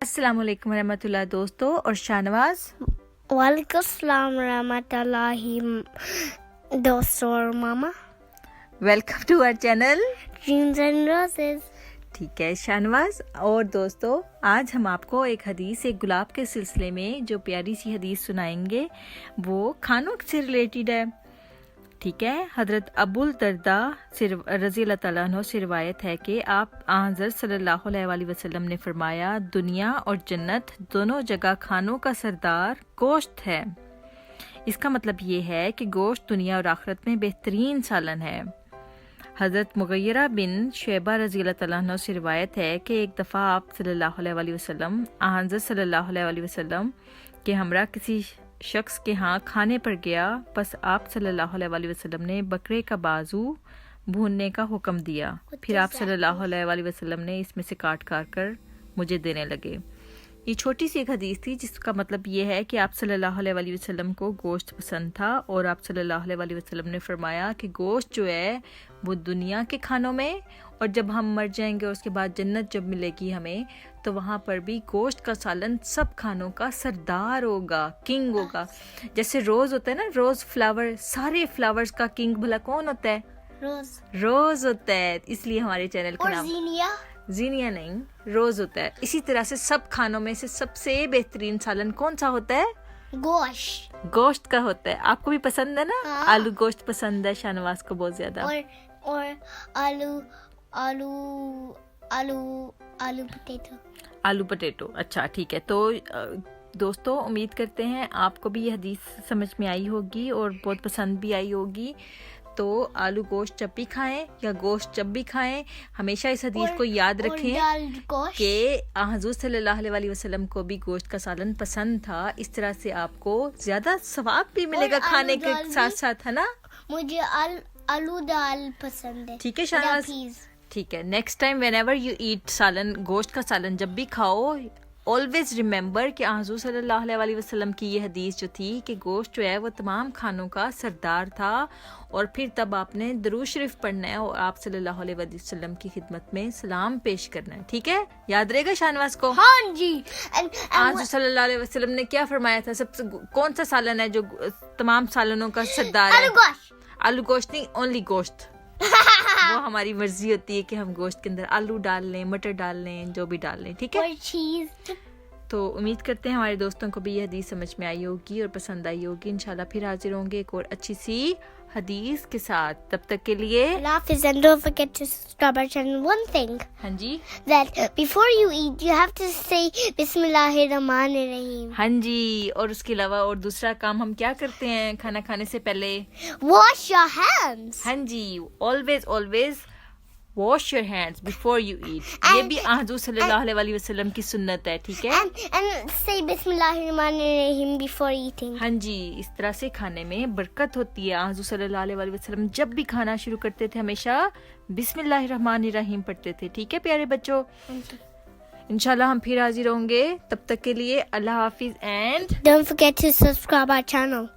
अस्सलाम वालेकुम रहमतुल्लाह दोस्तों और शाहनवाज। वालेकुम अस्सलाम रहमतुल्लाहि दोस्तों और मामा। Welcome to our channel dreams and roses. ठीक है शाहनवाज और दोस्तों, आज हम आपको एक हदीस, एक गुलाब के सिलसिले में जो प्यारी सी हदीस सुनाएंगे वो खानों से रिलेटेड है। ठीक है, हजरत अबुल दरदा रज़ी अल्लाह तआला अन्हु से रिवायत है कि आप हज़रत सल्लल्लाहु अलैहि वसल्लम ने फरमाया, दुनिया और जन्नत दोनों जगह खानों का सरदार गोश्त है। इसका मतलब ये है कि गोश्त दुनिया और आखिरत में बेहतरीन सालन है। हज़रत मुग़य्यरा बिन शैबा रज़ी अल्लाह तआला अन्हु से रिवायत है कि एक दफ़ा आप सल्लल्लाहु अलैहि वसल्लम हज़रत सल्लल्लाहु अलैहि वसल्लम के हमरा किसी शख्स के यहाँ खाने पर गया, बस आप सल्लल्लाहु अलैहि वसल्लम ने बकरे का बाजू भूनने का हुक्म दिया। फिर आप सल्लल्लाहु अलैहि वसल्लम ने इसमें से काट कर मुझे देने लगे। ये छोटी सी एक हदीस थी जिसका मतलब ये है कि आप सल्लल्लाहु अलैहि वसल्लम को गोश्त पसंद था और आप सल्लल्लाहु अलैहि वसल्लम ने फरमाया कि गोश्त जो है वो दुनिया के खानों में, और जब हम मर जाएंगे और उसके बाद जन्नत जब मिलेगी हमें, तो वहाँ पर भी गोश्त का सालन सब खानों का सरदार होगा, किंग होगा। जैसे रोज होता है ना, रोज फ्लावर, सारे फ्लावर्स का किंग भला कौन होता है? रोज होता है। इसलिए हमारे चैनल का नाम जीनिया नहीं, रोज होता है। इसी तरह से सब खानों में से सबसे बेहतरीन सालन कौन सा होता है? गोश्त का होता है। आपको भी पसंद है ना? हाँ। आलू गोश्त पसंद है शाहनवाज को बहुत ज्यादा। और आलू पटेटो। अच्छा ठीक है। तो दोस्तों, उम्मीद करते हैं आपको भी ये हदीस समझ में आई होगी और बहुत पसंद भी आई होगी। तो आलू गोश्त जब भी खाएं या गोश्त जब भी खाएं, हमेशा इस हदीस को याद रखें कि हुज़ूर सल्लल्लाहु अलैहि वसल्लम को भी गोश्त का सालन पसंद था। इस तरह से आपको ज्यादा सवाब भी मिलेगा खाने के साथ साथ, है ना? मुझे आलू दाल पसंद है। ठीक है शाहनवाज, ठीक है। Next time whenever you eat सालन, गोश्त का सालन जब भी खाओ, ऑलवेज रिमेंबर कि हुज़ूर सल्लल्लाहु अलैहि वसल्लम की ये हदीस जो थी कि गोश्त जो है वो तमाम खानों का सरदार था। और फिर तब आपने दरूद शरीफ पढ़ना है और आप सल्लल्लाहु अलैहि वसल्लम की खिदमत में सलाम पेश करना है। ठीक है, याद रहेगा शाहनवाज को? हाँ जी। हुज़ूर सल्लल्लाहु अलैहि वसल्लम ने क्या फरमाया था? सबसे कौन सा सालन है जो तमाम सालनों का सरदार है? आलू गोश्त नहीं, ओनली गोश्त। वो हमारी मर्जी होती है कि हम गोश्त के अंदर आलू डाल लें, मटर डाल लें, जो भी डाल लें। ठीक है, चीज। तो उम्मीद करते हैं हमारे दोस्तों को भी ये हदीस समझ में आई होगी और पसंद आई होगी। इंशाल्लाह फिर हाजिर होंगे एक और अच्छी सी हदीस के साथ। तब तक के लिए and don't forget to subscribe our channel. One thing, हाँ जी, that before you eat you have to say Bismillahirrahmanirrahim. हाँ जी। और उसके अलावा और दूसरा काम हम क्या करते हैं खाना खाने से पहले? Wash your hands. हाँ जी, always wash your hands before you eat. ये भी हुज़ूर सल्लल्लाहु अलैहि वसल्लम की सुन्नत है। ठीक है, And say Bismillahirrahmanirrahim before eating. हाँ जी। इस तरह से खाने में बरकत होती है। हुज़ूर सल्लल्लाहु अलैहि वसल्लम जब भी खाना शुरू करते थे हमेशा बिस्मिल्लाहिर्रहमानिर्रहीम पढ़ते थे। ठीक है प्यारे बच्चों, इंशाल्लाह हम फिर हाजिर होंगे। तब तक के लिए अल्लाह हाफिज and don't forget to subscribe our channel.